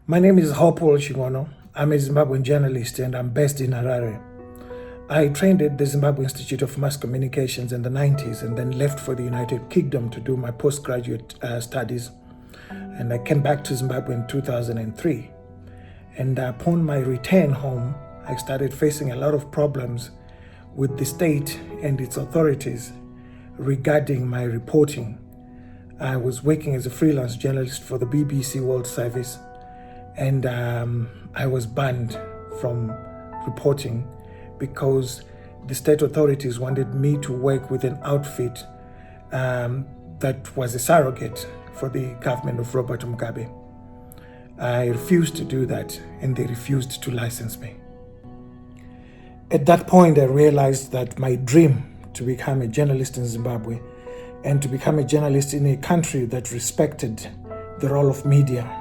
My name is Hopewell Chin'ono. I'm a Zimbabwean journalist and I'm based in Harare. I trained at the Zimbabwe Institute of Mass Communications in the 90s and then left for the United Kingdom to do my postgraduate studies. And I came back to Zimbabwe in 2003. And upon my return home, I started facing a lot of problems with the state and its authorities regarding my reporting. I was working as a freelance journalist for the BBC World Service, and I was banned from reporting because the state authorities wanted me to work with an outfit that was a surrogate for the government of Robert Mugabe. I refused to do that, and they refused to license me. At that point, I realized that my dream to become a journalist in Zimbabwe and to become a journalist in a country that respected the role of media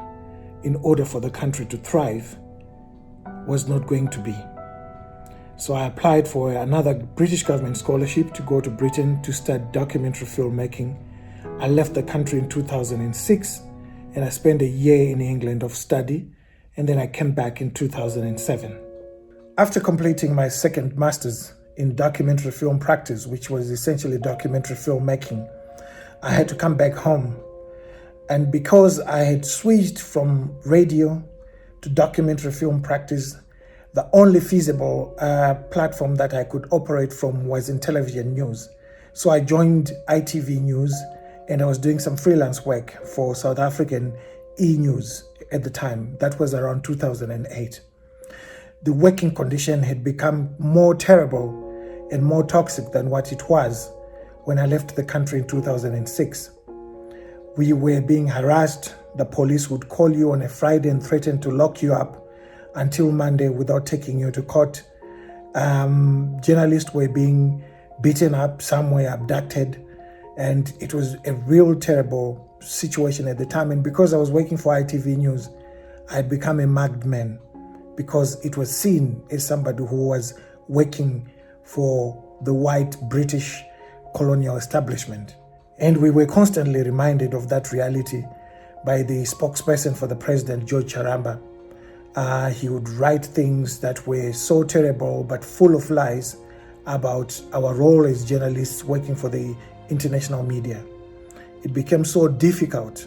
in order for the country to thrive was not going to be. So I applied for another British government scholarship to go to Britain to study documentary filmmaking. I left the country in 2006 and I spent a year in England of study, and then I came back in 2007. After completing my second master's in documentary film practice, which was essentially documentary filmmaking, I had to come back home. And because I had switched from radio to documentary film practice, the only feasible platform that I could operate from was in television news. So I joined ITV News, and I was doing some freelance work for South African E-News at the time. That was around 2008. The working condition had become more terrible and more toxic than what it was when I left the country in 2006. We were being harassed. The police would call you on a Friday and threaten to lock you up until Monday without taking you to court. Journalists were being beaten up, some were abducted, and it was a real terrible situation at the time. And because I was working for ITV News, I had become a marked man because it was seen as somebody who was working for the white British colonial establishment. And we were constantly reminded of that reality by the spokesperson for the president, George Charamba. He would write things that were so terrible but full of lies about our role as journalists working for the international media. It became so difficult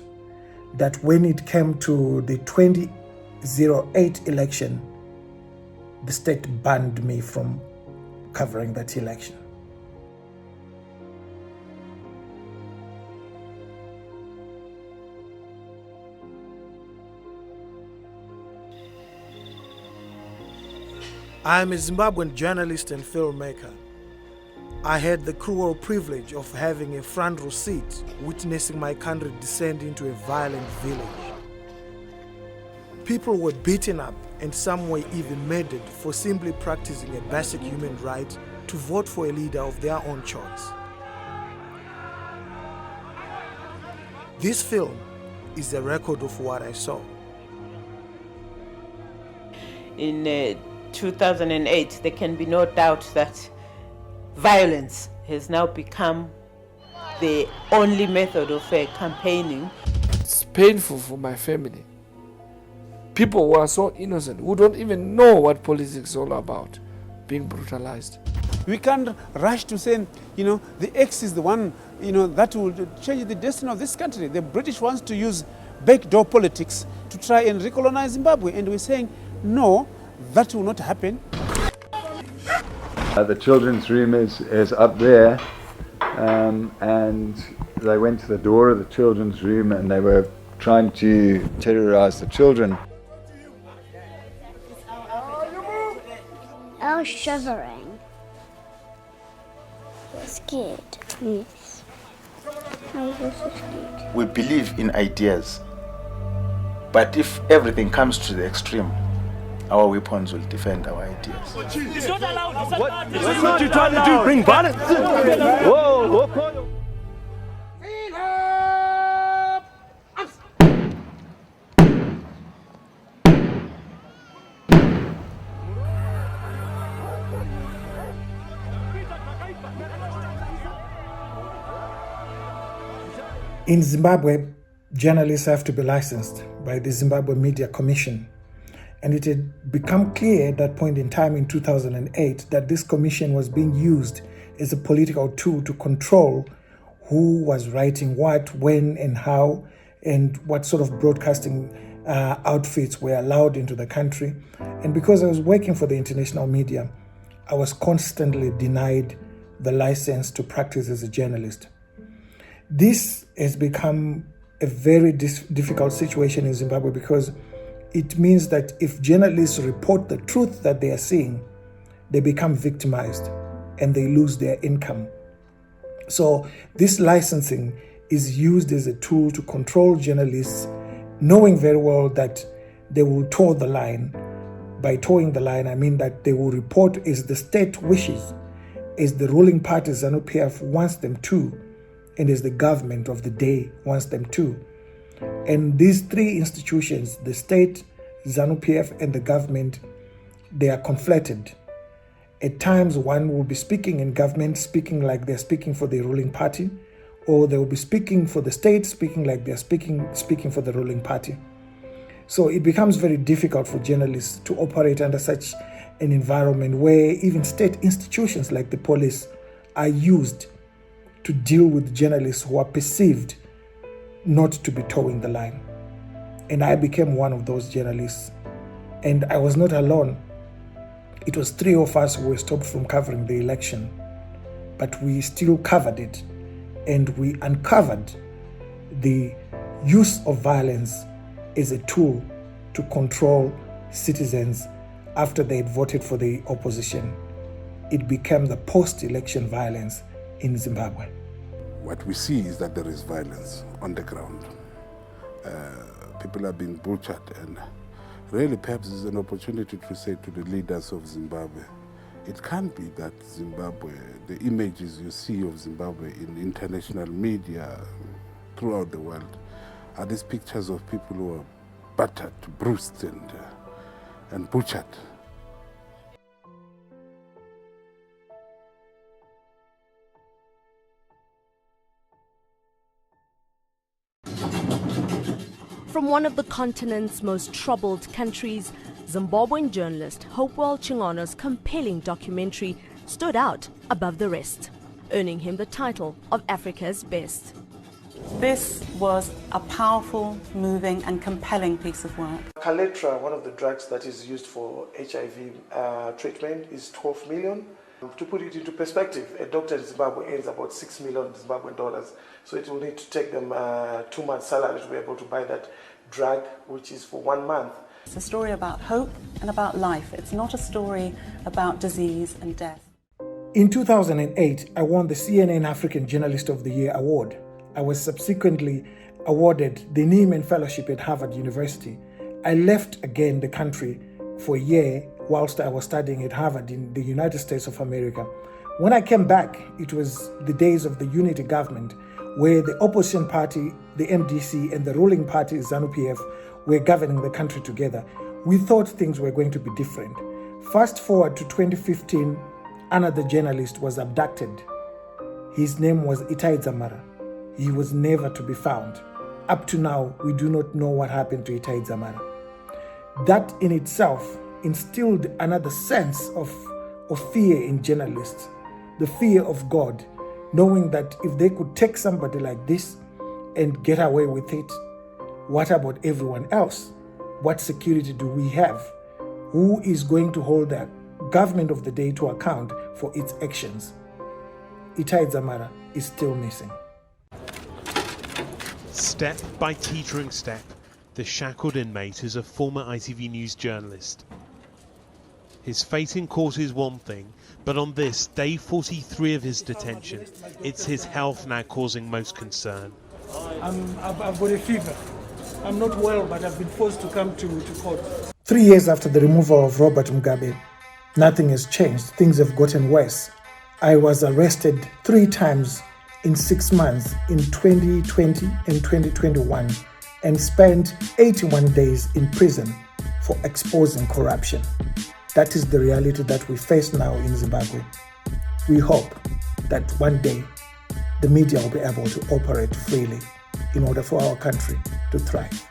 that when it came to the 2008 election, the state banned me from covering that election. I am a Zimbabwean journalist and filmmaker. I had the cruel privilege of having a front row seat witnessing my country descend into a violent village. People were beaten up and some were even murdered for simply practicing a basic human right to vote for a leader of their own choice. This film is a record of what I saw. In 2008, there can be no doubt that violence has now become the only method of campaigning. It's painful for my family. People who are so innocent, who don't even know what politics is all about, being brutalized. We can't rush to say, the X is the one, that will change the destiny of this country. The British wants to use backdoor politics to try and recolonize Zimbabwe. And we're saying, no, that will not happen. The children's room is up there, and they went to the door of the children's room and they were trying to terrorize the children. I was shivering. I was scared. Yes. I was also scared. We believe in ideas, but if everything comes to the extreme, our weapons will defend our ideas. It's not allowed. What you trying to do? Bring violence? Whoa, whoa. In Zimbabwe, journalists have to be licensed by the Zimbabwe Media Commission. And it had become clear at that point in time in 2008 that this commission was being used as a political tool to control who was writing what, when, and how, and what sort of broadcasting outfits were allowed into the country. And because I was working for the international media, I was constantly denied the license to practice as a journalist. This has become a very difficult situation in Zimbabwe because it means that if journalists report the truth that they are seeing, they become victimized and they lose their income. So this licensing is used as a tool to control journalists, knowing very well that they will toe the line. By towing the line, I mean that they will report as the state wishes, as the ruling party ZANU-PF wants them to, and as the government of the day wants them to. And these three institutions, the state, ZANU-PF, and the government, they are conflated. At times, one will be speaking in government, speaking like they're speaking for the ruling party, or they will be speaking for the state, speaking like they're speaking for the ruling party. So it becomes very difficult for journalists to operate under such an environment where even state institutions like the police are used to deal with journalists who are perceived not to be towing the line. And I became one of those journalists. And I was not alone. It was 3 of us who were stopped from covering the election. But we still covered it. And we uncovered the use of violence as a tool to control citizens after they had voted for the opposition. It became the post-election violence in Zimbabwe. What we see is that there is violence on the ground. People are being butchered, and really perhaps it's an opportunity to say to the leaders of Zimbabwe, it can't be that Zimbabwe, the images you see of Zimbabwe in international media throughout the world, are these pictures of people who are battered, bruised, and butchered. From one of the continent's most troubled countries, Zimbabwean journalist Hopewell Chin'ono's compelling documentary stood out above the rest, earning him the title of Africa's best. This was a powerful, moving and compelling piece of work. Caletra, one of the drugs that is used for HIV treatment, is 12 million. To put it into perspective, a doctor in Zimbabwe earns about 6 million Zimbabwean dollars. So it will need to take them 2 months' salary to be able to buy that drug, which is for 1 month. It's a story about hope and about life. It's not a story about disease and death. In 2008, I won the CNN African Journalist of the Year award. I was subsequently awarded the Nieman Fellowship at Harvard University. I left again the country for a year whilst I was studying at Harvard in the United States of America. When I came back, it was the days of the unity government, where the opposition party, the MDC, and the ruling party, ZANU-PF, were governing the country together. We thought things were going to be different. Fast forward to 2015, another journalist was abducted. His name was Itai Dzamara. He was never to be found. Up to now, we do not know what happened to Itai Dzamara. That in itself instilled another sense of fear in journalists, the fear of God, knowing that if they could take somebody like this and get away with it, what about everyone else? What security do we have? Who is going to hold the government of the day to account for its actions? Itai Dzamara is still missing. Step by teetering step, the shackled inmate is a former ITV News journalist. His fate in court is one thing, but on this, day 43 of his detention, it's his health now causing most concern. I've got a fever. I'm not well, but I've been forced to come to court. 3 years after the removal of Robert Mugabe, nothing has changed. Things have gotten worse. I was arrested 3 times in 6 months in 2020 and 2021 and spent 81 days in prison for exposing corruption. That is the reality that we face now in Zimbabwe. We hope that one day the media will be able to operate freely. in order for our country to thrive.